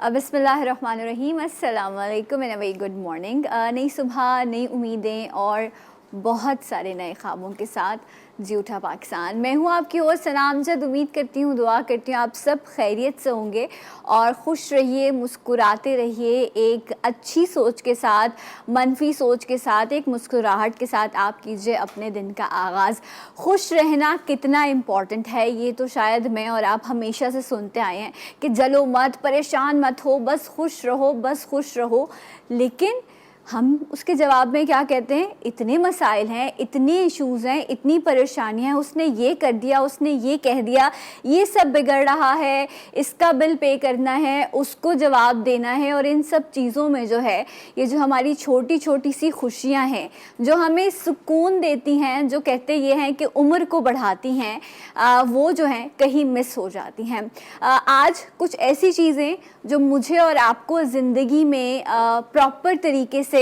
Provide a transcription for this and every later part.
बिस्मिल्लाहिर्रहमानिर्रहीम, अस्सलाम वालेकुम and a very good morning. नई सुबह, नई उम्मीदें और बहुत सारे नए ख्वाबों के साथ जी उठा पाकिस्तान। मैं हूँ आपकी ओर सनामजद। उम्मीद करती हूँ, दुआ करती हूँ आप सब खैरियत से होंगे और खुश रहिए, मुस्कुराते रहिए। एक अच्छी सोच के साथ, मनफी सोच के साथ, एक मुस्कुराहट के साथ आप कीजिए अपने दिन का आगाज़। खुश रहना कितना इम्पॉर्टेंट है ये तो शायद मैं और आप हमेशा से सुनते आए हैं कि जलो मत, परेशान मत हो, बस खुश रहो, बस खुश रहो। लेकिन हम उसके जवाब में क्या कहते हैं? इतने मसाइल हैं, इतने इश्यूज़ हैं, इतनी परेशानियाँ हैं, उसने ये कर दिया, उसने ये कह दिया, ये सब बिगड़ रहा है, इसका बिल पे करना है, उसको जवाब देना है। और इन सब चीज़ों में जो है, ये जो हमारी छोटी छोटी सी खुशियाँ हैं जो हमें सुकून देती हैं, जो कहते ये हैं कि उम्र को बढ़ाती हैं, वो जो हैं कहीं मिस हो जाती हैं। आज कुछ ऐसी चीज़ें जो मुझे और आपको ज़िंदगी में प्रॉपर तरीके से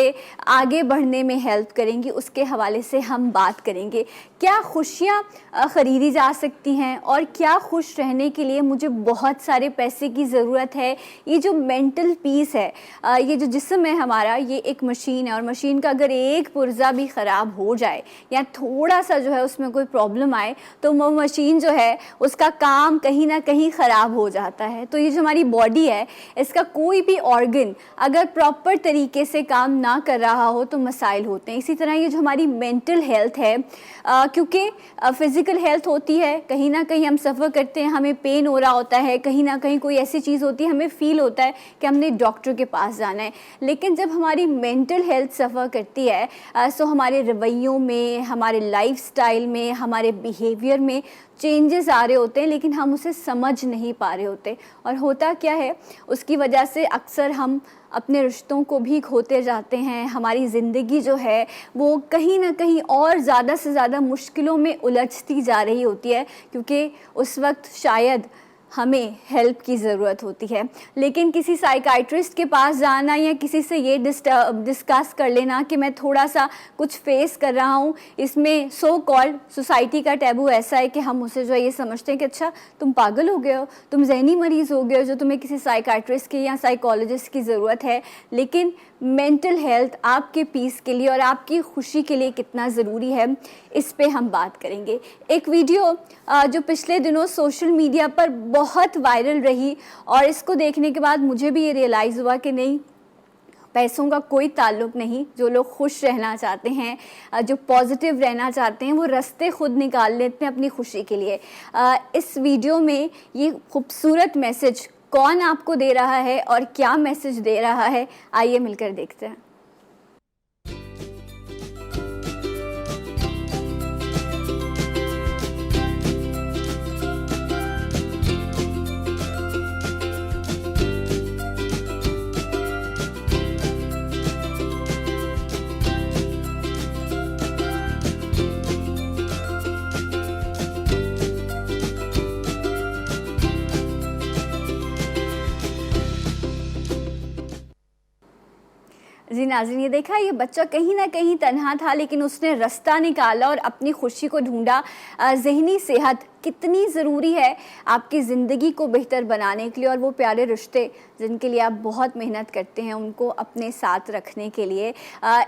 आगे बढ़ने में हेल्प करेंगी, उसके हवाले से हम बात करेंगे। क्या खुशियाँ ख़रीदी जा सकती हैं और क्या खुश रहने के लिए मुझे बहुत सारे पैसे की ज़रूरत है? ये जो मेंटल पीस है, ये जो जिस्म है हमारा, ये एक मशीन है और मशीन का अगर एक पुर्जा भी ख़राब हो जाए या थोड़ा सा जो है उसमें कोई प्रॉब्लम आए तो वो मशीन जो है उसका काम कहीं ना कहीं ख़राब हो जाता है। तो ये जो हमारी बॉडी है, इसका कोई भी ऑर्गन अगर प्रॉपर तरीके से काम ना कर रहा हो तो मसाइल होते हैं। इसी तरह ये जो हमारी मेंटल हेल्थ है, क्योंकि फ़िज़िकल हेल्थ होती है, कहीं ना कहीं हम सफ़र करते हैं, हमें पेन हो रहा होता है, कहीं ना कहीं कोई ऐसी चीज़ होती है, हमें फ़ील होता है कि हमने डॉक्टर के पास जाना है। लेकिन जब हमारी मेंटल हेल्थ सफ़र करती है सो हमारे रवैयों में, हमारे लाइफस्टाइल में, हमारे बिहेवियर में चेंजेस आ रहे होते हैं, लेकिन हम उसे समझ नहीं पा रहे होते। और होता क्या है, उसकी वजह से अक्सर हम अपने रिश्तों को भी खोते जाते हैं। हमारी ज़िंदगी जो है वो कहीं ना कहीं और ज़्यादा से ज़्यादा मुश्किलों में उलझती जा रही होती है, क्योंकि उस वक्त शायद हमें हेल्प की ज़रूरत होती है। लेकिन किसी साइकाइट्रिस्ट के पास जाना या किसी से ये डिस्कस कर लेना कि मैं थोड़ा सा कुछ फेस कर रहा हूँ, इसमें सो कॉल्ड सोसाइटी का टैबू ऐसा है कि हम उसे जो है ये समझते हैं कि अच्छा तुम पागल हो गए हो, तुम जहनी मरीज़ हो गए हो, जो तुम्हें किसी साइकाइट्रिस्ट की या साइकोलॉजिस्ट की ज़रूरत है। लेकिन मेंटल हेल्थ आपके पीस के लिए और आपकी खुशी के लिए कितना ज़रूरी है, इस पे हम बात करेंगे। एक वीडियो जो पिछले दिनों सोशल मीडिया पर बहुत वायरल रही और इसको देखने के बाद मुझे भी ये रियलाइज़ हुआ कि नहीं, पैसों का कोई ताल्लुक़ नहीं। जो लोग खुश रहना चाहते हैं, जो पॉजिटिव रहना चाहते हैं, वो रास्ते खुद निकाल लेते हैं अपनी खुशी के लिए। इस वीडियो में ये खूबसूरत मैसेज कौन आपको दे रहा है और क्या मैसेज दे रहा है, आइए मिलकर देखते हैं। जी नाज़रीन, ये देखा, ये बच्चा कहीं ना कहीं तन्हा था लेकिन उसने रास्ता निकाला और अपनी खुशी को ढूंढा। ज़हनी सेहत कितनी ज़रूरी है आपकी ज़िंदगी को बेहतर बनाने के लिए, और वो प्यारे रिश्ते जिनके लिए आप बहुत मेहनत करते हैं उनको अपने साथ रखने के लिए,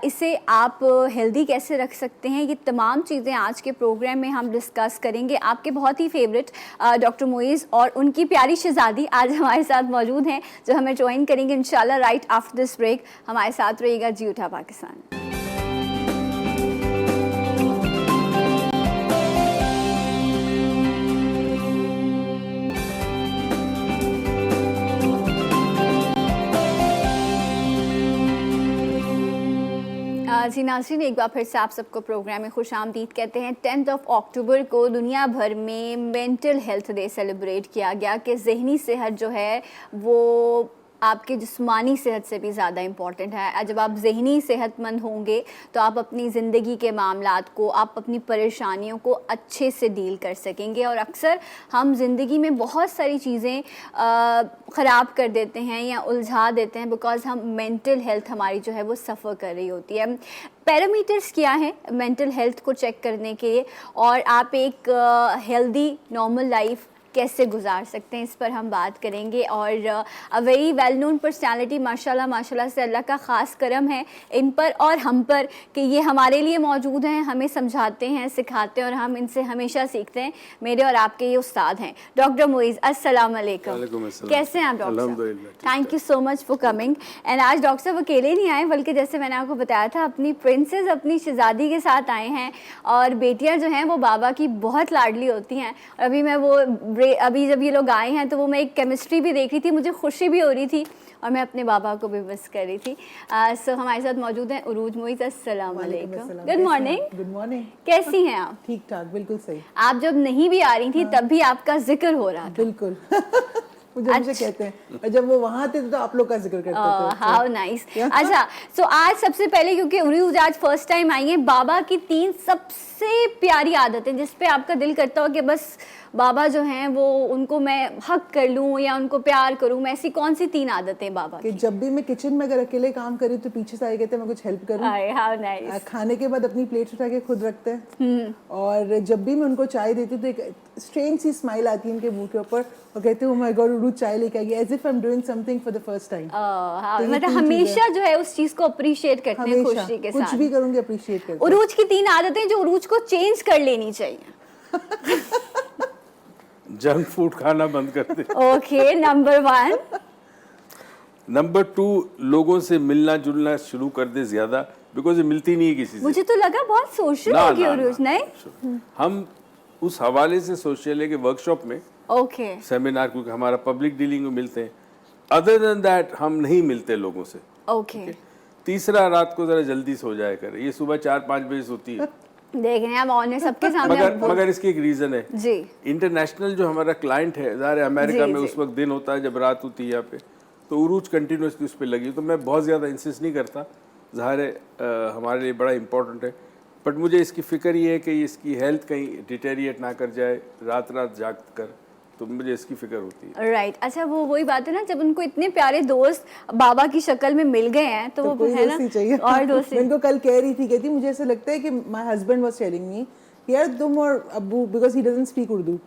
इसे आप हेल्दी कैसे रख सकते हैं, ये तमाम चीज़ें आज के प्रोग्राम में हम डिस्कस करेंगे। आपके बहुत ही फेवरेट डॉक्टर मोइज़ और उनकी प्यारी शहज़ादी आज हमारे साथ मौजूद हैं, जो हमें ज्वाइन करेंगे इंशाल्लाह राइट आफ्टर दिस ब्रेक। हमारे साथ रहिएगा जी उठा पाकिस्तान। जी नाज़रीन, एक बार फिर से आप सबको प्रोग्राम में खुश आमदीद कहते हैं। 10 अक्टूबर को दुनिया भर में मेंटल हेल्थ डे सेलिब्रेट किया गया कि ज़हनी सेहत जो है वो आपके जिस्मानी सेहत से भी ज़्यादा इम्पॉर्टेंट है। जब आप ज़हनी सेहतमंद होंगे तो आप अपनी ज़िंदगी के मामलात को, आप अपनी परेशानियों को अच्छे से डील कर सकेंगे। और अक्सर हम ज़िंदगी में बहुत सारी चीज़ें ख़राब कर देते हैं या उलझा देते हैं बिकॉज़ हम मेंटल हेल्थ हमारी जो है वो सफ़र कर रही होती है। पैरामीटर्स क्या हैं मेंटल हेल्थ को चेक करने के लिए, और आप एक हेल्दी नॉर्मल लाइफ कैसे गुजार सकते हैं, इस पर हम बात करेंगे। और a very well known personality, माशाल्लाह माशाल्लाह से अल्लाह का ख़ास करम है इन पर और हम पर कि ये हमारे लिए मौजूद हैं, हमें समझाते हैं, सिखाते हैं और हम इनसे हमेशा सीखते हैं। मेरे और आपके ये उस्ताद हैं डॉक्टर मोइज़। अस्सलाम वालेकुम, कैसे हैं आप डॉक्टर साहब? Thank you so much for coming. And आज डॉक्टर साहब अकेले नहीं आए, बल्कि जैसे मैंने आपको बताया था अपनी प्रिंसेस, अपनी शहजादी के साथ आए हैं। और बेटियां जो हैं वो बाबा की बहुत लाडली होती हैं। और अभी मैं वो अभी जब ये लोग आए हैं तो वो मैं एक केमिस्ट्री भी देख रही थी, मुझे खुशी भी हो रही थी और मैं अपने बाबा को भी मिस कर रही थी। सो हमारे साथ मौजूद हैं उरूज मोइज़। अस्सलाम वालेकुम, गुड मॉर्निंग। गुड मॉर्निंग, कैसी हैं आप? ठीक ठाक, बिल्कुल सही। आप जब नहीं भी आ रही थी तब भी आपका जिक्र हो रहा था। बिल्कुल मुझे कहते हैं, और जब वो वहाँ थे तो आप लोग का जिक्र करते थे। How nice. अच्छा, सो आज सबसे पहले क्योंकि उरूज आज फर्स्ट टाइम आई है, बाबा की 3 सबसे प्यारी आदतें जिस पे आपका दिल करता हो कि बस बाबा जो हैं वो उनको मैं हक कर लूं या उनको प्यार करूं, मैं ऐसी कौन सी 3 आदतें बाबा की? जब भी मैं किचन में अगर अकेले काम करी तो पीछे से आए कहते हैं मैं कुछ हेल्प करूं। How nice. खाने के बाद अपनी प्लेट उठा के खुद रखते हैं। और जब भी मैं उनको चाय देती तो एक स्ट्रेंज सी स्माइल आती है उनके मुंह के ऊपर और कहते हैं ओह माय गॉड उरूज चाय लेके आई, as if I am doing something for the first time. मतलब हमेशा जो है उस चीज को अप्रिशिएट करते हैं खुशी के साथ। कुछ भी करूंगी अप्रिशिएट करते हैं। उरूज की 3 आदतें जो उरूज को चेंज कर लेनी चाहिए। जंक फूड खाना बंद कर दे। Okay, number 1। नंबर 2, लोगों से मिलना जुलना शुरू कर दे ज्यादा, बिकॉज ये मिलती नहीं है किसी से। मुझे तो लगा बहुत सोशल ना, होगी ना, उरूज, ना, नहीं? हम उस हवाले से सोशल है कि वर्कशॉप में, ओके, सेमिनार, क्योंकि हमारा पब्लिक डीलिंग में मिलते हैं। अदर देन दैट हम नहीं मिलते लोगों से। ओके। तीसरा, रात को जरा जल्दी सो जाया करे, ये सुबह 4-5 बजे सोती है। देख रहे हैं आप ऑन है सबके सामने। मगर इसकी एक रीजन है जी। इंटरनेशनल जो हमारा क्लाइंट है, ज़ाहिर है अमेरिका में उस वक्त दिन होता है जब रात होती है यहाँ पे, तो उरूज कंटिन्यूसली उस पर लगी। तो मैं बहुत ज़्यादा इंसिस्ट नहीं करता, ज़ाहिर है हमारे लिए बड़ा इंपॉर्टेंट है, बट मुझे इसकी फ़िक्र ये है कि इसकी हेल्थ कहीं डिटेरिएट ना कर जाए रात रात जाग कर, तो मुझे इसकी फिक्र होती है। राइट। अच्छा, वो वही बात है ना, जब उनको इतने प्यारे दोस्त बाबा की शक्ल में मिल गए हैं तो वो है ना, और दोस्त। मैं इनको कल कह रही थी, कहती मुझे ऐसा लगता है कि my husband was telling me यार तुम और अब्बू, because he doesn't speak Urdu,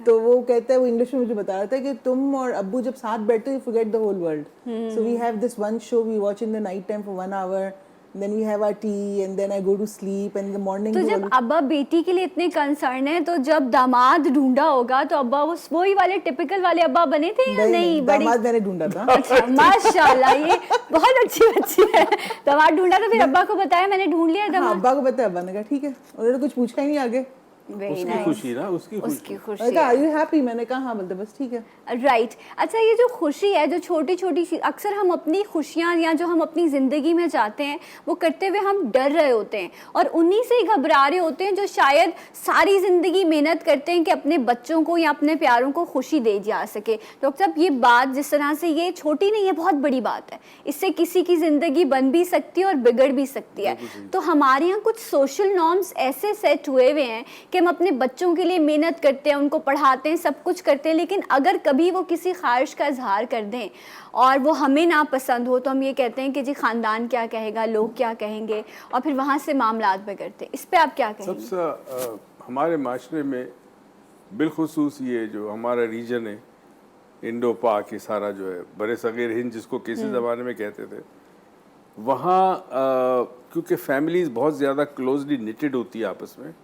तो वो कहता है, वो इंग्लिश में मुझे बता रहा था कि तुम और अब्बू जब साथ बैठते हो you forget the whole world. So we have this one show we watch in the night time for 1 hour, then we have our tea and then I go to sleep and in the morning। तो जब अब्बा बेटी के लिए इतने concern है, तो जब दामाद ढूंढा होगा तो अब्बा वही वाले टिपिकल वाले अब्बा बने थे या नहीं? दामाद मैंने ढूंढा था। अच्छा, माशाल्लाह, ये बहुत अच्छी बच्ची है। दामाद ढूंढा तो फिर अब्बा को बताया मैंने ढूंढ लिया दामाद? अब्बा को बताया, अब्बा ने कहा ठीक है, उन्होंने कुछ पूछा ही नहीं आगे। उसकी खुशी ना, उसकी खुशी। Are you happy? मैंने कहा हाँ, बोलते बस ठीक है। राइट। अच्छा, ये जो खुशी है, जो छोटी छोटी अक्सर हम अपनी खुशियाँ या जो हम अपनी ज़िंदगी में चाहते हैं वो करते हुए हम डर रहे होते हैं और उन्हीं से ही घबरा रहे होते हैं जो शायद सारी ज़िंदगी मेहनत करते हैं कि अपने बच्चों को या अपने प्यारों को खुशी दे जा सके। डॉक्टर साहब, ये बात जिस तरह से ये छोटी नहीं है, बहुत बड़ी बात है। इससे किसी की ज़िंदगी बन भी सकती है और बिगड़ भी सकती है। तो हमारे यहाँ कुछ सोशल नॉर्म्स ऐसे सेट हुए हुए हैं कि हम अपने बच्चों के लिए मेहनत करते हैं, उनको पढ़ाते हैं, सब कुछ करते हैं, लेकिन अगर कभी वो किसी ख्वाहिश का इजहार कर दें और वो हमें ना पसंद हो तो हम ये कहते हैं कि जी खानदान क्या कहेगा, लोग क्या कहेंगे, और फिर वहाँ से मामलात बिगड़ते हैं। इस पे आप क्या कहेंगे? सबसे हमारे माशरे में बिलखुसूस ये जो हमारा रीजन है इंडो पाक, ये सारा जो है बड़े सगीर हिंद जिसको किसी ज़माने में कहते थे, वहाँ क्योंकि फैमिलीज़ बहुत ज़्यादा क्लोजली निटेड होती है आपस में,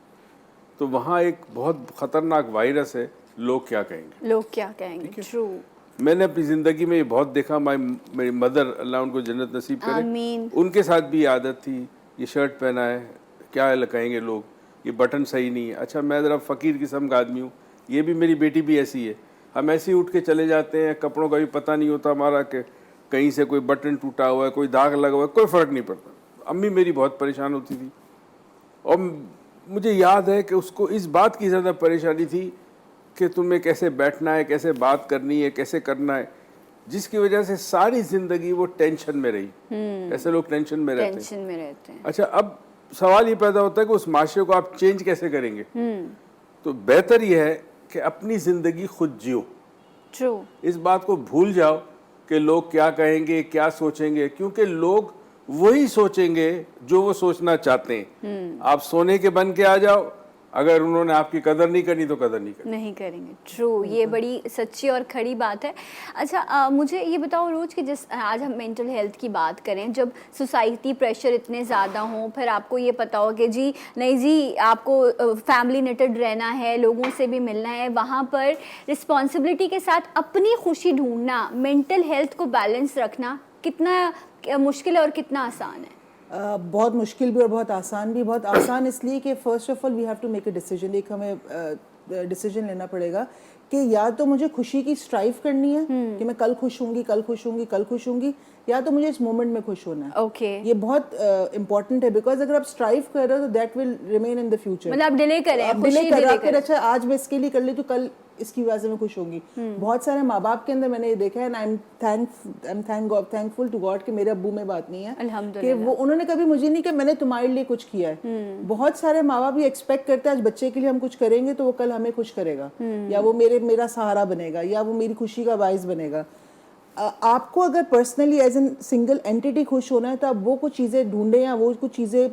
तो वहाँ एक बहुत ख़तरनाक वायरस है, लोग क्या कहेंगे। लोग क्या कहेंगे, ट्रू। मैंने अपनी ज़िंदगी में ये बहुत देखा। मेरी मदर, अल्लाह उनको जन्नत नसीब करे, आमीन। उनके साथ भी आदत थी, ये शर्ट पहना है क्या कहेंगे लोग, ये बटन सही नहीं है। अच्छा, मैं ज़रा फ़कीर किस्म का आदमी हूँ, ये भी मेरी बेटी भी ऐसी है, हम ऐसे ही उठ के चले जाते हैं, कपड़ों का भी पता नहीं होता हमारा कि कहीं से कोई बटन टूटा हुआ है, कोई दाग लगा हुआ है, कोई फ़र्क नहीं पड़ता। अम्मी मेरी बहुत परेशान होती थी और मुझे याद है कि उसको इस बात की ज़्यादा परेशानी थी कि तुम्हें कैसे बैठना है, कैसे बात करनी है, कैसे करना है, जिसकी वजह से सारी ज़िंदगी वो टेंशन में रही। ऐसे लोग टेंशन में रहते हैं। अच्छा, अब सवाल ये पैदा होता है कि उस माशरे को आप चेंज कैसे करेंगे? तो बेहतर ये है कि अपनी ज़िंदगी खुद जियो। ट्रू। इस बात को भूल जाओ कि लोग क्या कहेंगे, क्या सोचेंगे, क्योंकि लोग वही सोचेंगे जो वो सोचना चाहते हैं। आप सोने के बन के आ जाओ, अगर उन्होंने आपकी कदर नहीं करनी तो कदर नहीं करेंगे। ट्रू, ये बड़ी सच्ची और खड़ी बात है। अच्छा, मुझे ये बताओ रोज कि जिस आज हम मेंटल हेल्थ की बात करें, जब सोसाइटी प्रेशर इतने ज़्यादा हों, फिर आपको ये पता हो कि जी नहीं जी आपको फैमिली नेटेड रहना है, लोगों से भी मिलना है, वहाँ पर रिस्पॉन्सिबिलिटी के साथ अपनी खुशी ढूंढना, मेंटल हेल्थ को बैलेंस रखना कितना मुश्किल है और कितना आसान है? बहुत मुश्किल भी और बहुत आसान भी। बहुत आसान इसलिए कि first of all we have to make a decision. एक हमें डिसीजन लेना पड़ेगा कि या तो मुझे खुशी की स्ट्राइव करनी है कि मैं कल खुश होंगी, कल खुश होंगी, कल खुश होंगी, या तो मुझे इस मोमेंट में खुश होना है। ओके, ये बहुत इंपॉर्टेंट है, बिकॉज अगर आप स्ट्राइव कर रहे हो तो that will remain in the future. मतलब आप डिले करें, आप डिले कर रहे हो, अच्छा आज मैं इसके लिए कर ली तो कल इसकी वजह से मैं खुश होंगी। बहुत सारे माँ बाप के अंदर मैंने ये देखा है, and I am thankful to God कि मेरे अब्बू में बात नहीं है कि वो उन्होंने कभी मुझे नहीं कहा मैंने तुम्हारे लिए कुछ किया है। बहुत सारे माँ बाप ये एक्सपेक्ट करते हैं आज बच्चे के लिए हम कुछ करेंगे तो वो कल हमें खुश करेगा, या वो मेरा सहारा बनेगा, या वो मेरी खुशी का बाइस बनेगा। आपको अगर personally as an single entity खुश होना है तो आप वो कुछ चीज़ें ढूंढें या वो कुछ चीज़ें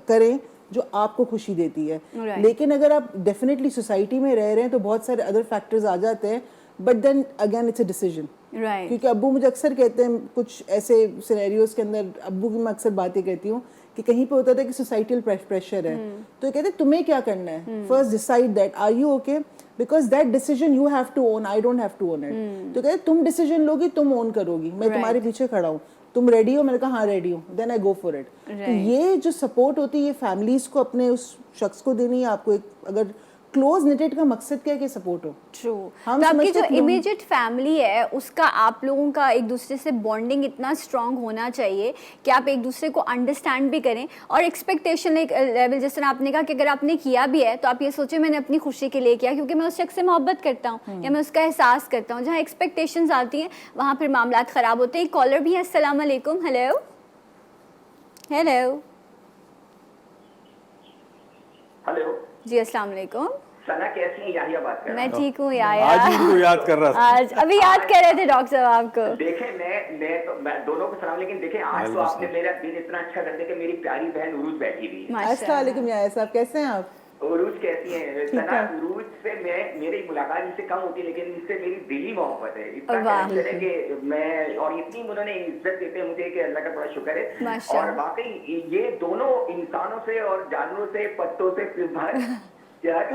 करें जो आपको खुशी देती है। लेकिन अगर आप डेफिनेटली सोसाइटी में रह रहे हैं तो बहुत सारे अदर फैक्टर्स आ जाते हैं, but then again it's a decision. क्योंकि अब्बू मुझे अक्सर कहते हैं कुछ ऐसे सिनेरियोज के अंदर, अब्बू की मैं अक्सर बातें कहती हूँ कि कहीं पे होता था कि सोसाइटल प्रेशर है, तो कहते तुम्हें क्या करना है, first decide that are you okay, because that decision you have to own, I don't have to own it. तो कहते तुम डिसीजन लोगी, तुम ओन करोगी, मैं तुम्हारे पीछे खड़ा हूँ, तुम रेडी हो? मैंने कहा हाँ रेडी हूँ, then I go for it. तो ये जो सपोर्ट होती है ये फैमिलीज को अपने उस शख्स को देनी है। आपको एक अगर क्लोज निटेड का मकसद क्या है कि सपोर्ट हो। ट्रू। तो आपकी जो इमीडिएट फैमिली है उसका आप लोगों का एक दूसरे से बॉन्डिंग इतना स्ट्रांग होना चाहिए कि आप एक दूसरे को अंडरस्टैंड भी करें, और एक्सपेक्टेशन एक लेवल, जिस तरह आपने कहा कि अगर आपने किया भी है तो आप ये सोचें मैंने अपनी खुशी के लिए किया क्योंकि मैं उस शख्स से मोहब्बत करता हूँ या मैं उसका एहसास करता हूँ। जहाँ एक्सपेक्टेशंस आती हैं वहाँ फिर मामला ख़राब होते हैं। कॉलर भी है, अस्सलाम वालेकुम। हेलो हेलो हेलो जी, अस्सलाम वालेकुम। सना कैसी है? याहिया बात कर रहा मैं ठीक हूँ याया। आज इनको याद कर रहा था, आज अभी याद कर रहे थे डॉक्टर साहब आपको। देखें मैं दोनों को सलाम, लेकिन देखें आज तो आपने मेरा दिन इतना अच्छा कर दिया कि मेरी प्यारी बहन उरूज बैठी हुई है। अस्सलाम वालेकुम याया साहब, कैसे हैं आप? उरूज कैसी है? सना उरूज से मेरी मुलाकात इनसे कम होती है लेकिन इनसे मेरी दिली मोहब्बत है, इतना कनेक्शन है कि मैं, और इतनी उन्होंने इज्जत देते हैं मुझे कि अल्लाह का बड़ा शुक्र है। और वाकई ये दोनों इंसानों से और जानवरों से, पत्तों से,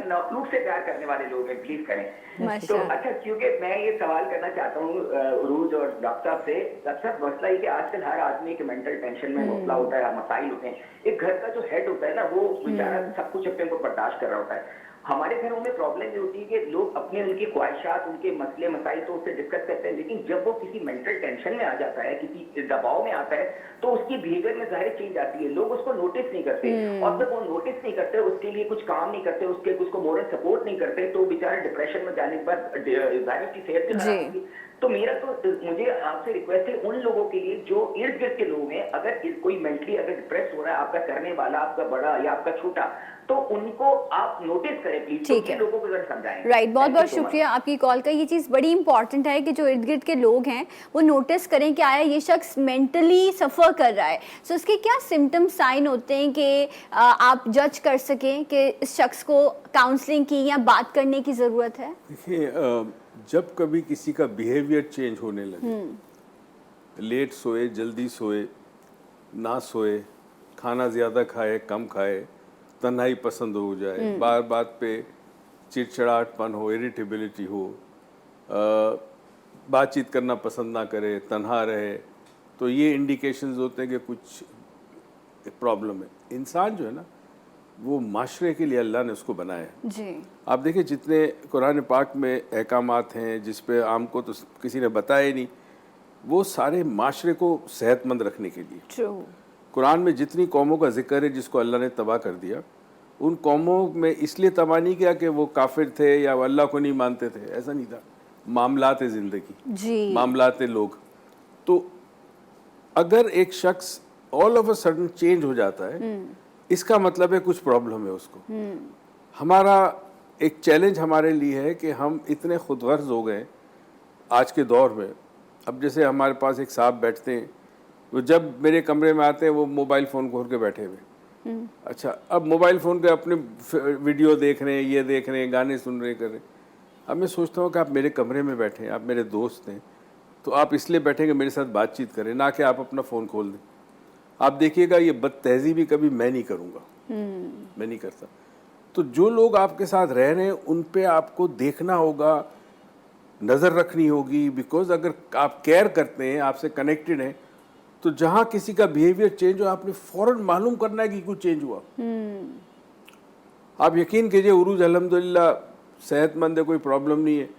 नखलूक से प्यार करने वाले लोग हैं, प्लीज करें। तो अच्छा, क्योंकि मैं ये सवाल करना चाहता हूँ उरूज और डॉक्टर साहब से। अक्सर मसला है कि आजकल हर आदमी के मेंटल टेंशन में मसला होता है, मसाइल होते हैं। एक घर का जो हेड होता है ना, वो बेचारा सब कुछ अपने को बर्दाश्त कर रहा होता है। हमारे घरों में प्रॉब्लम ये होती है कि लोग अपने उनकी ख्वाहिशात, उनके मसले मसाइल तो उससे डिस्कस करते हैं, लेकिन जब वो किसी मेंटल टेंशन में आ जाता है, किसी दबाव में आता है, तो उसकी बिहेवियर में जाहिर चेंज आती है। लोग उसको नोटिस नहीं करते, और जब वो नोटिस नहीं करते, उसके लिए कुछ काम नहीं करते, उसको मोरल सपोर्ट नहीं करते, तो बेचारे डिप्रेशन में जाने पर जाहिर की सेहत खराब होगी। तो मेरा तो मुझे आपसे रिक्वेस्ट है उन लोगों के लिए जो इर्द गिर्द के लोग हैं, अगर कोई मेंटली अगर डिप्रेस हो रहा है, आपका करने वाला, आपका बड़ा या आपका छोटा, तो उनको आप नोटिस करें प्लीज, ठीक है, लोगों को जरा समझाएं। राइट, बहुत बहुत शुक्रिया आपकी कॉल का। ये चीज़ बड़ी इंपॉर्टेंट है कि जो इर्द गिर्द के लोग हैं वो नोटिस करें कि आया ये शख्स मेंटली सफ़र कर रहा है। सो उसके क्या सिम्टम साइन होते हैं कि आप जज कर सकें कि इस शख्स को काउंसलिंग की या बात करने की ज़रूरत है। देखिए जब कभी किसी का बिहेवियर चेंज होने लगे, लेट सोए, जल्दी सोए, ना सोए, खाना ज़्यादा खाए, कम खाए, तन्हाई पसंद हो जाए, बार बात पे चिड़चिड़ाहटपन हो, इरिटेबिलिटी हो, बातचीत करना पसंद ना करे, तन्हा रहे, तो ये इंडिकेशंस होते हैं कि कुछ प्रॉब्लम है। इंसान जो है ना वो माशरे के लिए अल्लाह ने उसको बनाया है जी। आप देखिए जितने कुरान पाक में अहकामात हैं जिस पे आमको तो किसी ने बताया ही नहीं, वो सारे माशरे को सेहतमंद रखने के लिए। ट्रू। कुरान में जितनी कौमों का जिक्र है जिसको अल्लाह ने तबाह कर दिया, उन कौमों में इसलिए तबाह नहीं किया कि वो काफिर थे या वो अल्लाह को नहीं मानते थे, ऐसा नहीं था। मामलात ज़िंदगी जी, मामलात लोग। तो अगर एक शख्स all of a sudden change हो जाता है, इसका मतलब है कुछ प्रॉब्लम है उसको। हमारा एक चैलेंज हमारे लिए है कि हम इतने खुदगर्ज हो गए आज के दौर में। अब जैसे हमारे पास एक साहब बैठते हैं, वो जब मेरे कमरे में आते हैं वो मोबाइल फ़ोन खोल के बैठे हुए, अच्छा, अब मोबाइल फ़ोन पे अपने वीडियो देख रहे हैं, ये देख रहे हैं, गाने सुन रहे कर रहे हैं। अब मैं सोचता हूँ कि आप मेरे कमरे में बैठे हैं, आप मेरे दोस्त हैं, तो आप इसलिए बैठेंगे मेरे साथ बातचीत करें, ना कि आप अपना फ़ोन खोल दें। आप देखिएगा ये बदतहज़ीबी कभी मैं नहीं करूँगा, मैं नहीं करता। तो जो लोग आपके साथ रह रहे हैं उन पे आपको देखना होगा, नज़र रखनी होगी, बिकॉज अगर आप केयर करते हैं, आपसे कनेक्टेड हैं, तो जहाँ किसी का बिहेवियर चेंज हो आपने फ़ौरन मालूम करना है कि कुछ चेंज हुआ। आप यकीन कीजिए उरूज अल्हम्दुलिल्लाह सेहतमंद है, कोई प्रॉब्लम नहीं है,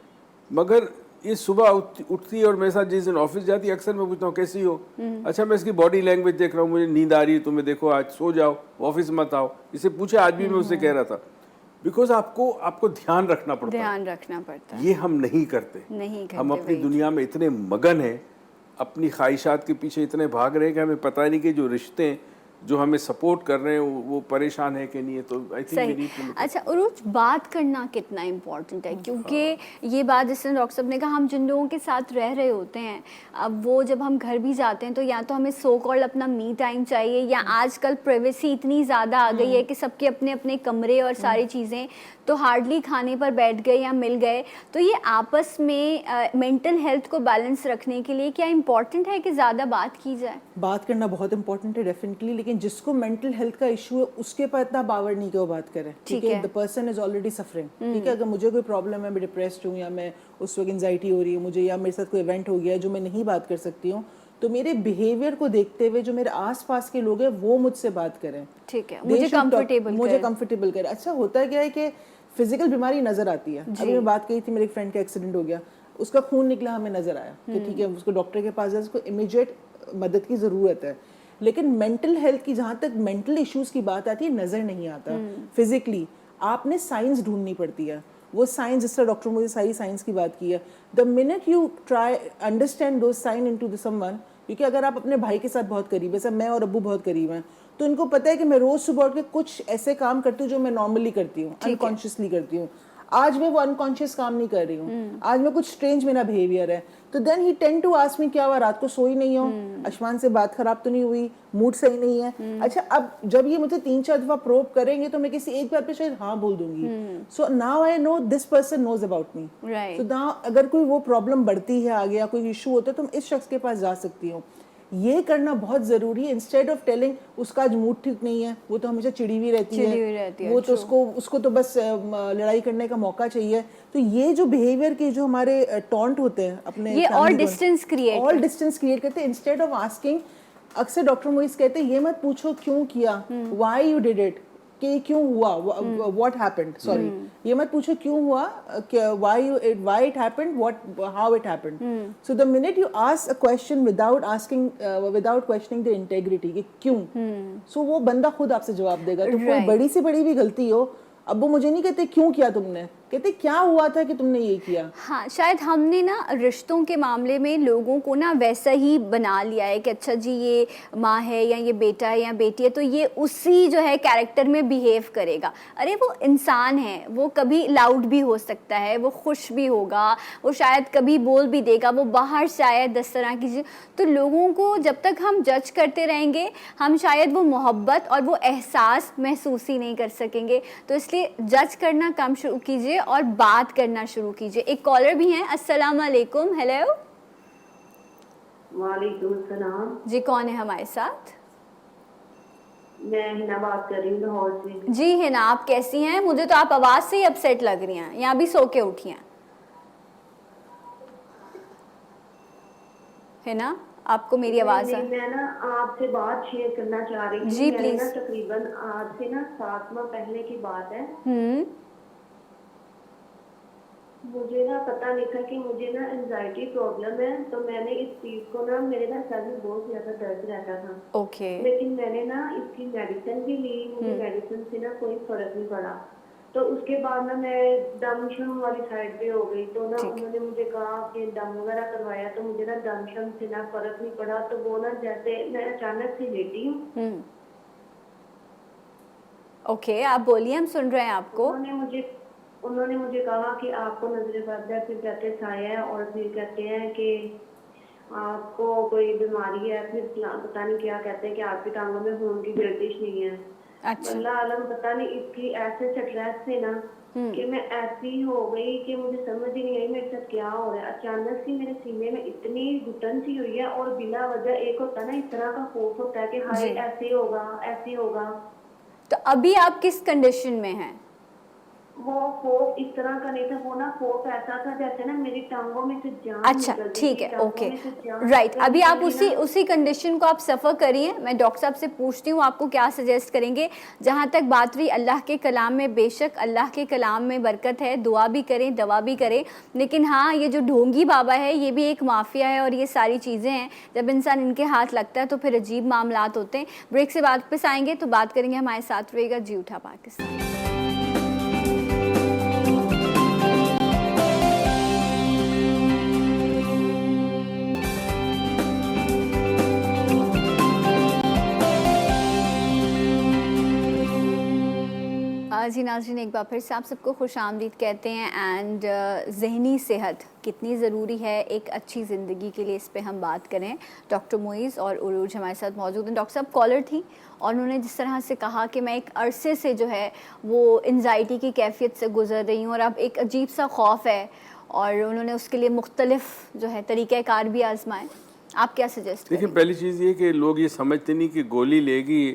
मगर ये सुबह उठती है और मेरे साथ जिस दिन ऑफिस जाती है अक्सर मैं पूछता हूँ कैसी हो, अच्छा मैं इसकी बॉडी लैंग्वेज देख रहा हूँ, मुझे नींद आ रही है, तुम्हें देखो आज सो जाओ, ऑफिस मत आओ, इसे पूछे आज भी मैं उससे कह रहा था, बिकॉज आपको ध्यान रखना पड़ता है, ये हम नहीं करते। हम अपनी दुनिया में इतने मगन हैं, अपनी ख्वाहिशात के पीछे इतने भाग रहे हैं कि हमें पता नहीं कि जो रिश्ते हैं जो हमें सपोर्ट कर रहे हैं वो परेशान है कि नहीं है। तो आई थिंक अच्छा उरूज, बात करना कितना इम्पोर्टेंट है, क्योंकि ये बात जिस तरह डॉक्टर साहब ने कहा, हम जिन लोगों के साथ रह रहे होते हैं, अब वो जब हम घर भी जाते हैं तो या तो हमें सो कॉल्ड अपना मी टाइम चाहिए, या आजकल प्राइवेसी इतनी ज़्यादा आ गई है कि सबके अपने अपने कमरे और सारी चीज़ें, तो हार्डली खाने पर बैठ गए या मिल गए। तो ये आपस में मेंटल हेल्थ को बैलेंस रखने के लिए क्या इम्पोर्टेंट है कि ज़्यादा बात की जाए? बात करना बहुत इंपॉर्टेंट है डेफिनेटली, लेकिन जिसको मेंटल हेल्थ का इशू है उसके पर इतना पावर नहीं कि वो बात करे, ठीक है। The person is already suffering, ठीक है। अगर मुझे कोई प्रॉब्लम है, मैं डिप्रेस्ड हूँ, या मैं उस वक्त एंजाइटी हो रही है मुझे, या मेरे साथ कोई इवेंट हो गया है जो मैं नहीं बात कर सकती हूँ, तो मेरे बिहेवियर को देखते हुए जो मेरे आसपास के लोग हैं वो मुझसे बात करें, ठीक है, मुझे कंफर्टेबल करें। अच्छा होता है क्या है कि फिजिकल बीमारी नजर आती है। अभी मैं बात कही थी, मेरे फ्रेंड का एक्सीडेंट हो गया, उसका खून निकला, हमें नजर आया कि ठीक है उसको डॉक्टर के पास जाए, उसको इमीडिएट मदद की ज़रूरत है। लेकिन मेंटल हेल्थ की जहाँ तक मेंटल इश्यूज की बात आती है, नज़र नहीं आता फिजिकली, आपने साइंस ढूंढनी पड़ती है। वो साइंस, जिस तरह डॉक्टर मुझे सारी साइंस की बात की है, the minute you try understand those sign in to the someone, क्योंकि अगर आप अपने भाई के साथ बहुत करीब है, जैसे मैं और अब्बू बहुत करीब हैं, तो इनको पता है कि मैं रोज सुबह उठ के कुछ ऐसे काम करती हूँ जो मैं नॉर्मली करती हूँ, अनकॉन्शियसली करती हूँ। आज मैं वो अनकॉन्शियस काम नहीं कर रही हूँ, आज मैं कुछ स्ट्रेंज मेरा बिहेवियर है, तो then he tend to ask me क्या हुआ, रात को सोई नहीं हो, अशमान से बात खराब तो नहीं हुई, मूड सही नहीं है। अच्छा, अब जब ये मुझे 3-4 दफा प्रोब करेंगे तो मैं किसी एक बार पे शायद हाँ बोल दूंगी। So now I know this person knows about me, so now अगर कोई वो प्रॉब्लम बढ़ती है आगे या कोई इशू होता है तो मैं इस शख्स के पास जा सकती हूँ। ये करना बहुत जरूरी है, इंस्टेड ऑफ टेलिंग उसका आज मूड ठीक नहीं है, वो तो हमेशा चिड़ी हुई रहती है, वो तो उसको तो बस लड़ाई करने का मौका चाहिए। तो ये जो बिहेवियर के जो हमारे टॉन्ट होते हैं अपने, ये और डिस्टेंस क्रिएट करते हैं इंस्टेड ऑफ आस्किंग। अक्सर डॉक्टर मोइस कहते हैं ये मत पूछो क्यों किया, व्हाई यू डिड इट, कि क्यों हुआ, व्हाट हैपेंड, सॉरी, ये मत पूछो क्यों हुआ, why it happened, how it happened. So the minute you ask a question without questioning the integrity कि क्यों, सो वो बंदा खुद आपसे जवाब देगा। तो कोई बड़ी से बड़ी भी गलती हो, अब वो मुझे नहीं कहते क्यों किया तुमने, कहते क्या हुआ था कि तुमने ये किया। हाँ, शायद हमने ना रिश्तों के मामले में लोगों को ना वैसा ही बना लिया है कि अच्छा जी ये माँ है या ये बेटा है या बेटी है तो ये उसी जो है कैरेक्टर में बिहेव करेगा। अरे वो इंसान है, वो कभी लाउड भी हो सकता है, वो खुश भी होगा, वो शायद कभी बोल भी देगा, वो बाहर शायद 10 तरह की चीज़। तो लोगों को जब तक हम जज करते रहेंगे हम शायद वो मोहब्बत और वो एहसास महसूस ही नहीं कर सकेंगे। तो इसलिए जज करना कम शुरू कीजिए और बात करना शुरू कीजिए। एक कॉलर भी हैं, अस्सलाम वालेकुम। हेलो, वालेकुम सलाम जी, कौन है हमारे साथ? मैं हिना बात कर रही हूँ लाहौर से। जी हिना, आप कैसी हैं? मुझे तो आप आवाज से ही अपसेट लग रही हैं, यहाँ भी सो के उठी हैं। हिना, आपको मेरी आवाज है? मैं ना आपसे बात शेयर करना चाह रही थी। जी प्लीज। तकरीबन आज से ना 7 माह पहले की बात है। मुझे ना पता नहीं था कि मुझे ना एंजाइटी प्रॉब्लम है, तो मैंने इस चीज को ना, मेरे ना सर में बहुत ज्यादा दर्द रहता था। ओके। लेकिन मैंने ना इसकी मेडिसिन भी ली, मुझे मेडिसिन से ना कोई फर्क नहीं पड़ा। तो उसके बाद ना मैं दम शम वाली साइड पे हो गई, तो ना उन्होंने मुझे कहा कि दम वगैरह करवाया, तो मुझे ना दम शम से ना फर्क नहीं पड़ा। तो वो ना जैसे मैं अचानक से लेटी हूँ। ओके, आप बोलिए, हम सुन रहे हैं आपको। उन्होंने मुझे कहा कि आपको नजर बद है, फिर कहते साया है, और फिर कहते हैं कि आपको कोई बीमारी है, फिर पता नहीं क्या कहते हैं कि आपकी टांगों में खून की गर्दिश नहीं है। अच्छा। अल्लाह आलम पता नहीं इसकी ऐसे स्ट्रेस से ना कि मैं ऐसी हो गई कि मुझे समझ ही नहीं आई मेरे साथ क्या हो रहा है। अचानक से मेरे सीने में इतनी घुटन सी हुई है और बिना वजह एक होता है ना इस तरह का खौफ होता है कि हाय जी। ऐसे होगा ऐसे होगा। तो अभी आप किस कंडीशन में हैं? वो खौफ इस तरह का नहीं था, वो ना खौफ ऐसा था जैसे ना मेरी टांगों में से जान अच्छा, निकल गई, ठीक है, टांगों ओके, में से जान राइट। निकल अभी आप गई उसी ना। उसी कंडीशन को आप सफ़र करिए। मैं डॉक्टर साहब से पूछती हूँ आपको क्या सजेस्ट करेंगे। जहाँ तक बात रही अल्लाह के कलाम में, बेशक अल्लाह के कलाम में बरकत है, दुआ भी करें, दवा भी करें, लेकिन हाँ ये जो ढोंगी बाबा है ये भी एक माफिया है और ये सारी चीज़ें हैं, जब इंसान इनके हाथ लगता है तो फिर अजीब मामलात होते हैं। ब्रेक से वापस आएंगे तो बात करेंगे, हमारे साथ रहेगा जी उठा पाकिस्तान। जी नाज़रीन, एक बार फिर से आप सबको खुश आमदीद कहते हैं। एंड ज़हनी सेहत कितनी ज़रूरी है एक अच्छी ज़िंदगी के लिए, इस पे हम बात करें। डॉक्टर मोइज़ और उरूज हमारे साथ मौजूद हैं। डॉक्टर साहब कॉलर थी और उन्होंने जिस तरह से कहा कि मैं एक अरसे से जो है वो एंजाइटी की कैफियत से गुजर रही हूँ और अब एक अजीब सा खौफ है, और उन्होंने उसके लिए मुख्तलिफ जो है तरीक़ाकार भी आजमाए। आप क्या सजेस्ट देखिए, पहली चीज़ ये कि लोग ये समझते नहीं कि गोली लेगी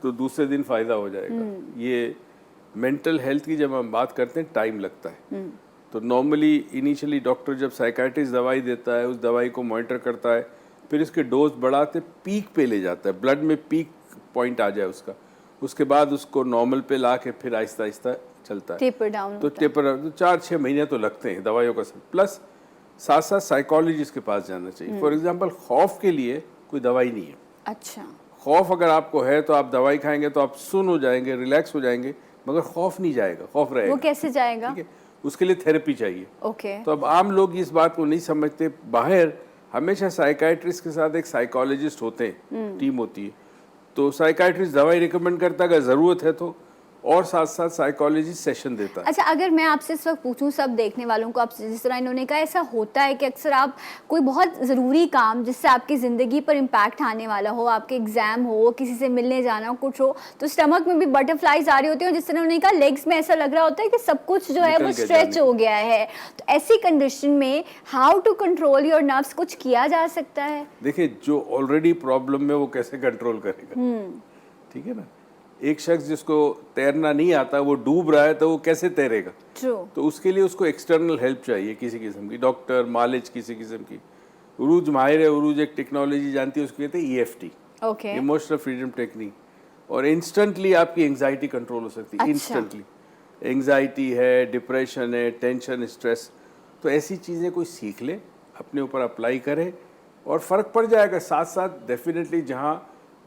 तो दूसरे दिन फ़ायदा हो जाएगा। ये मेंटल हेल्थ की जब हम बात करते हैं टाइम लगता है। तो नॉर्मली इनिशियली डॉक्टर जब साइकाइट्रिस्ट दवाई देता है, उस दवाई को मॉनिटर करता है, फिर इसके डोज बढ़ाते पीक पे ले जाता है, ब्लड में पीक पॉइंट आ जाए उसका, उसके बाद उसको नॉर्मल पे ला के फिर आहिस्ता आहिस्ता चलता है। टेपर डाउन तो टेपर 4-6 महीने तो लगते हैं दवाइयों का सब, प्लस साथ साथ साइकोलॉजिस्ट के पास जाना चाहिए। फॉर एग्जांपल खौफ के लिए कोई दवाई नहीं है। अच्छा, खौफ अगर आपको है तो आप दवाई खाएंगे तो आप सुन हो जाएंगे, रिलैक्स हो जाएंगे, मगर खौफ नहीं जाएगा, खौफ रहेगा। वो कैसे जाएगा? ठीक है, उसके लिए थेरेपी चाहिए। ओके। तो अब आम लोग इस बात को नहीं समझते। बाहर हमेशा साइकाइट्रिस्ट के साथ एक साइकोलॉजिस्ट होते हैं, टीम होती है। तो साइकाइट्रिस्ट दवाई रिकमेंड करता है अगर ज़रूरत है तो, और साथ साथ साइकोलॉजिस्ट सेशन देता है। अच्छा, अगर मैं आपसे इस वक्त पूछूं, सब देखने वालों को, आप जिस तरह इन्होंने कहा, ऐसा होता है कि अक्सर आप कोई बहुत ज़रूरी काम जिससे आपकी ज़िंदगी पर इम्पैक्ट आने वाला हो, आपके एग्ज़ाम हो, किसी से मिलने जाना हो, कुछ हो, तो स्टमक में भी बटरफ्लाइज आ रही होती है और जिस तरह उन्होंने कहा लेग्स में ऐसा लग रहा होता है कि सब कुछ जो है वो स्ट्रेच हो गया है। तो ऐसी कंडीशन में how to control your nerves, कुछ किया जा सकता है? देखिए, जो ऑलरेडी प्रॉब्लम में वो कैसे कंट्रोल करेगा? ठीक है ना। एक शख्स जिसको तैरना नहीं आता, वो डूब रहा है, तो वो कैसे तैरेगा? ट्रू। तो उसके लिए उसको एक्सटर्नल हेल्प चाहिए किसी किस्म की, डॉक्टर, मालिज किसी किस्म की। उरूज माहिर है, उरूज एक टेक्नोलॉजी जानती है, उसको कहते हैं EFT, okay, emotional freedom technique, और इंस्टेंटली आपकी एंग्जाइटी कंट्रोल हो सकती है। अच्छा। इंस्टेंटली एंग्जाइटी है, डिप्रेशन है, टेंशन, स्ट्रेस, तो ऐसी चीज़ें कोई सीख ले, अपने ऊपर अप्लाई करे और फ़र्क पड़ जाएगा। साथ साथ डेफिनेटली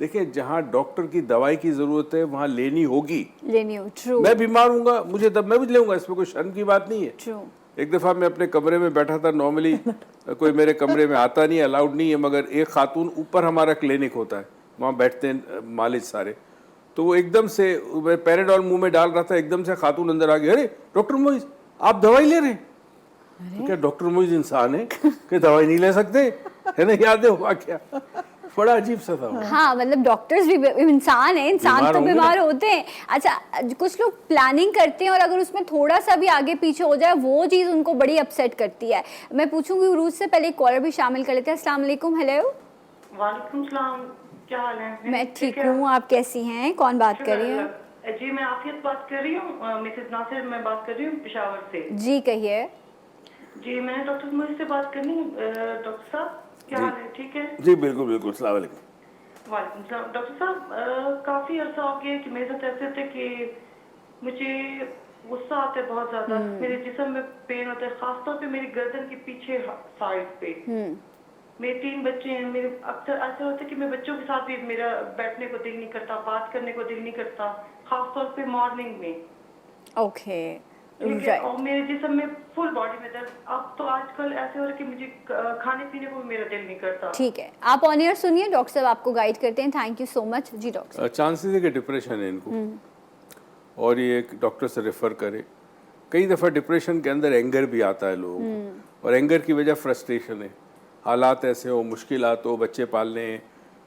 देखिए जहाँ डॉक्टर की दवाई की ज़रूरत है वहाँ लेनी होगी, लेनी हो। ट्रू। मैं बीमार हूँगा, मुझे तब मैं भी लूँगा, इसमें कोई शर्म की बात नहीं है। ट्रू। एक दफ़ा मैं अपने कमरे में बैठा था, नॉर्मली कोई मेरे कमरे में आता नहीं है, अलाउड नहीं है, मगर एक खातून, ऊपर हमारा क्लिनिक होता है, वहाँ बैठते हैं मालिज सारे, तो वो एकदम से मैं पैराडॉल मुंह में डाल रहा था, एकदम से खातून अंदर आ गई, अरे डॉक्टर मोइज आप दवाई ले रहे हैं? तो क्या डॉक्टर मोइज इंसान है कि दवाई नहीं ले सकते? है ना, याद है हुआ क्या? बड़ा अजीब सा था। हाँ, मतलब डॉक्टर्स भी इंसान है, इंसान तो बीमार होते हैं। अच्छा, कुछ लोग प्लानिंग करते हैं और अगर उसमें थोड़ा सा भी आगे पीछे हो जाए वो चीज़ उनको बड़ी अपसेट करती है। मैं पूछूंगी उरूज से, पहले कॉलर भी शामिल कर लेते हैं। अस्सलाम वालेकुम। हेलो। वालेकुम सलाम, क्या हाल है? मैं ठीक हूँ, आप कैसी हैं? कौन बात कर रही हैं? जी, मैं आफियत बात कर रही हूँ, मिसेस नासिर मैं बात कर रही हूँ पेशावर से। जी कहिए। जी, मैंने डॉक्टर मोइज से बात करनी है। डॉक्टर साहब क्या हाल है? ठीक है जी, बिल्कुल बिल्कुल। अस्सलाम वालेकुम। वालेकुम सलाम। डॉक्टर साहब, काफ़ी अर्सा हो गया कि मेरे साथ ऐसे थे कि मुझे गुस्सा आता है बहुत ज़्यादा, मेरे जिस्म में पेन होता है, खासतौर पे मेरी गर्दन के पीछे साइड पे। मेरे 3 बच्चे हैं, मेरे अक्सर ऐसा होता है कि मैं बच्चों के साथ भी मेरा बैठने को दिल नहीं करता, बात करने को दिल नहीं करता, खासतौर पे मॉर्निंग में। ओके, ठीक है। और मेरे जिस्म में फुल बॉडी में दर्द। अब तो आजकल ऐसे हो रहा है कि मुझे खाने पीने को मेरा दिल नहीं करता। ठीक है, आप ऑन एयर सुनिए, डॉक्टर साहब आपको गाइड करते हैं। Thank you so much. जी डॉक्टर। चांसेस है कि डिप्रेशन है इनको, और ये एक डॉक्टर से रेफ़र करे। कई दफ़ा डिप्रेशन के अंदर एंगर भी आता है लोगों को, और एंगर की वजह फ्रस्ट्रेशन है, हालात ऐसे हो, मुश्किलात हो, बच्चे पालने हैं,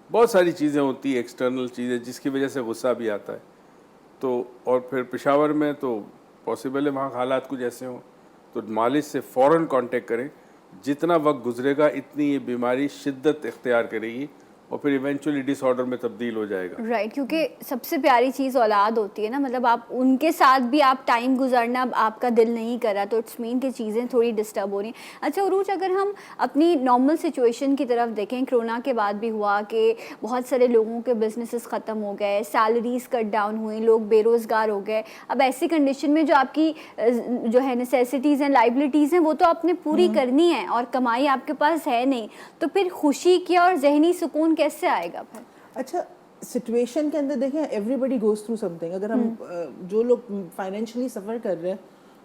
बहुत सारी चीज़ें होती है, एक्सटर्नल चीज़ें जिसकी वजह से गुस्सा भी आता है। तो और फिर पेशावर में तो पॉसिबल है वहाँ हालात कुछ ऐसे हों, तो मालिश से फ़ौरन कांटेक्ट करें। जितना वक्त गुजरेगा इतनी ये बीमारी शिद्दत इख्तियार करेगी और फिर इवेंचुअली डिसऑर्डर में तब्दील हो जाएगा। राइट, क्योंकि सबसे प्यारी चीज़ औलाद होती है ना, मतलब आप उनके साथ भी आप टाइम गुजारना आपका दिल नहीं कर रहा, तो इट्स मीन कि चीज़ें थोड़ी डिस्टर्ब हो रही हैं। अच्छा उरूज, अगर हम अपनी नॉर्मल सिचुएशन की तरफ देखें, कोरोना के बाद भी हुआ कि बहुत सारे लोगों के बिजनेसेस ख़त्म हो गए, सैलरीज कट डाउन हुई, लोग बेरोज़गार हो गए। अब ऐसी कंडीशन में जो आपकी जो है नेसेसिटीज़ हैं, लाइबिलिटीज़ हैं, वो तो आपने पूरी करनी है और कमाई आपके पास है नहीं, तो फिर खुशी की और जहनी सुकून कैसे आएगा फिर? अच्छा, सिचुएशन के अंदर देखें, एवरीबडी गोज थ्रू समथिंग। अगर हम जो लोग फाइनेंशियली सफ़र कर रहे हैं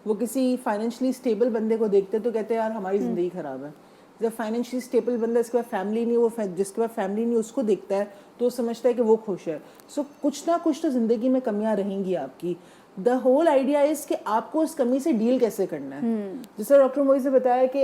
वो किसी फाइनेंशियली स्टेबल बंदे को देखते हैं तो कहते हैं यार हमारी ज़िंदगी ख़राब है। जब फाइनेंशियली स्टेबल बंदा, इसके बाद फैमिली नहीं, वो जिसके बाद फैमिली नहीं उसको देखता है तो वो समझता है कि वो खुश है। सो कुछ ना कुछ तो ज़िंदगी में कमियाँ रहेंगी आपकी। द होल आइडिया इज़ कि आपको उस कमी से डील कैसे करना है। जैसे डॉक्टर मोइज़ ने बताया कि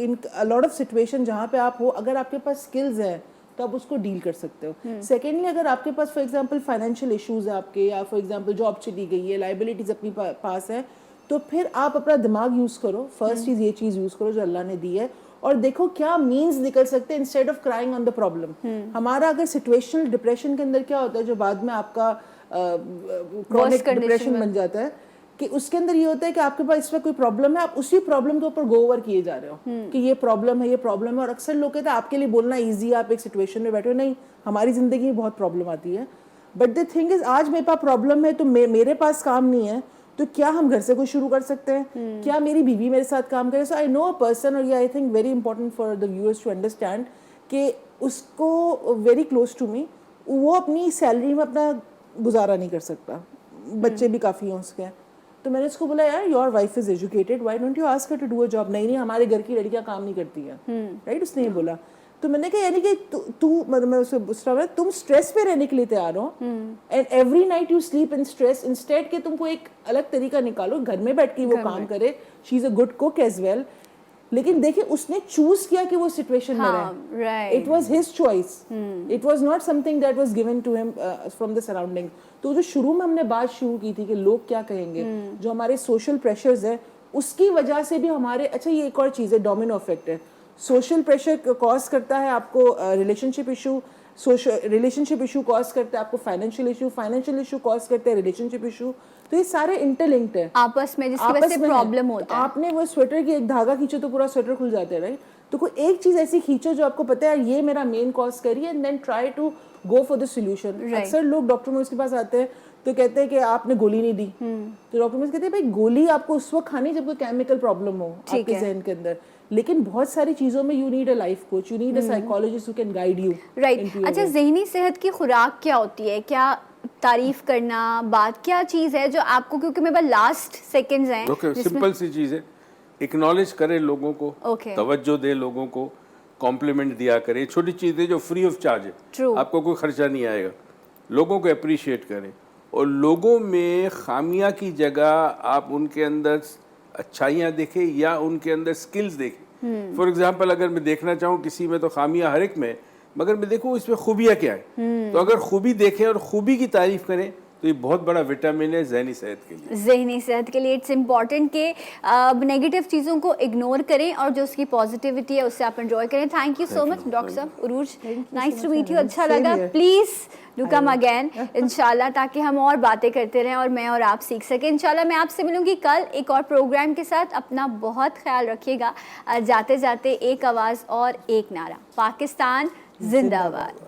इन अ लॉट ऑफ सिचुएशन जहाँ पे आप हो, अगर आपके पास स्किल्स हैं तो आप उसको डील कर सकते हो। सेकेंडली, अगर आपके पास फॉर एग्जांपल फाइनेंशियल इश्यूज है आपके, या फॉर एग्जांपल जॉब चली गई है, लाइबिलिटीज अपनी पास है, तो फिर आप अपना दिमाग यूज़ करो। फर्स्ट चीज़ ये चीज़ यूज़ करो जो अल्लाह ने दी है, और देखो क्या मीन्स निकल सकते हैं instead of crying on the problem. हमारा अगर सिचुएशनल डिप्रेशन के अंदर क्या होता है जो बाद में आपका क्रॉनिक डिप्रेशन बन जाता है, कि उसके अंदर ये होता है कि आपके पास इसमें कोई प्रॉब्लम है, आप उसी प्रॉब्लम के ऊपर गो ओवर किए जा रहे हो कि ये प्रॉब्लम है, ये प्रॉब्लम है। और अक्सर लोग कहते हैं आपके लिए बोलना इजी है, आप एक सिचुएशन में बैठे हो। नहीं, हमारी ज़िंदगी में बहुत प्रॉब्लम आती है, बट द थिंग इज आज मेरे पास प्रॉब्लम है तो मेरे पास काम नहीं है, तो क्या हम घर से कुछ शुरू कर सकते हैं? क्या मेरी बीवी मेरे साथ काम करे? सो आई नो अ पर्सन, और ये I think very important for the viewers to understand कि उसको वेरी क्लोज टू मी, वो अपनी सैलरी में अपना गुजारा नहीं कर सकता, बच्चे भी काफ़ी हैं उसके। तो मैंने उसको बोला यार your wife is educated, why don't you ask her to do a job? नहीं, हमारे घर की लड़कियां काम नहीं करती हैं, राइट? उसने ये बोला। तो मैंने कहा यानी कि तू मतलब मैं उसे पूछ रहा, तुम स्ट्रेस पे रहने के लिए तैयार हो and every night you sleep in stress, instead के तुमको एक अलग तरीका निकालो, घर में बैठ के वो काम करे। She is a good cook as well, लेकिन देखिए उसने चूज किया कि वो सिचुएशन में रहे। It was his choice, it was not something that was given to him from the surrounding. तो जो शुरू में हमने बात शुरू की थी कि लोग क्या कहेंगे, जो हमारे सोशल प्रेशर्स है उसकी वजह से भी हमारे, अच्छा ये एक और चीज़ है, डोमिनो इफेक्ट है। सोशल प्रेशर कॉज करता है आपको relationship issue, relationship issue cause करता है आपको फाइनेंशियल इशू कॉज करते हैं रिलेशनशिप इशू। तो ये सारे इंटरलिंक्ड है आपस में, जिसकी वजह से प्रॉब्लम होता है। आपने वो स्वेटर की एक धागा खींचो तो पूरा स्वेटर खुल जाता है, राइट? तो कोई एक चीज ऐसी खींचो जो आपको पता है ये मेरा मेन कॉज कर रही है, and then try to go for the solution. अक्सर लोग डॉक्टर मोइज़ के पास आते हैं तो कहते हैं कि आपने गोली नहीं दी, तो डॉक्टर मोइज़ कहते हैं भाई गोली आपको उस वक्त खानी जब कोई केमिकल प्रॉब्लम हो आपके जहन के अंदर, लेकिन बहुत सारी चीजों में you need a life coach, you need a psychologist who can guide you. Right. अच्छा, ज़हनी सेहत की खुराक क्या होती है? क्या तारीफ करना, बात क्या चीज़ है जो आपको, क्योंकि मेरे पास लास्ट सेकंड्स हैं। ओके, सिंपल सी चीज़ है, एक्नॉलेज करे लोगों को, तवज्जो दे लोगों को, कॉम्प्लीमेंट दिया करे। छोटी चीज़ है जो फ्री ऑफ चार्ज है, आपको कोई खर्चा नहीं आएगा। लोगों को अप्रिशिएट करें, और लोगों में खामियां की जगह आप उनके अंदर अच्छाइयाँ देखें या उनके अंदर स्किल्स देखें। फॉर एग्जांपल, अगर मैं देखना चाहूँ किसी में तो खामियां हर एक में, मगर मैं देखूँ इसमें खूबियाँ क्या है, तो अगर खूबी देखें और खूबी की तारीफ करें तो ये बहुत बड़ा विटामिन है ज़हनी सेहत के लिए। ज़हनी सेहत के लिए इट्स इम्पॉर्टेंट कि नेगेटिव चीज़ों को इग्नोर करें और जो उसकी पॉजिटिविटी है उससे आप एंजॉय करें। Thank you so much doctor साहब, उरूज, नाइस टू मीट यू, अच्छा लगा। प्लीज़ डू कम अगेन इंशाल्लाह, ताकि हम और बातें करते रहें और मैं और आप सीख सकें। इंशाल्लाह मैं आपसे मिलूंगी कल एक और प्रोग्राम के साथ। अपना बहुत ख्याल रखिएगा। जाते जाते एक आवाज़ और एक नारा, पाकिस्तान जिंदाबाद।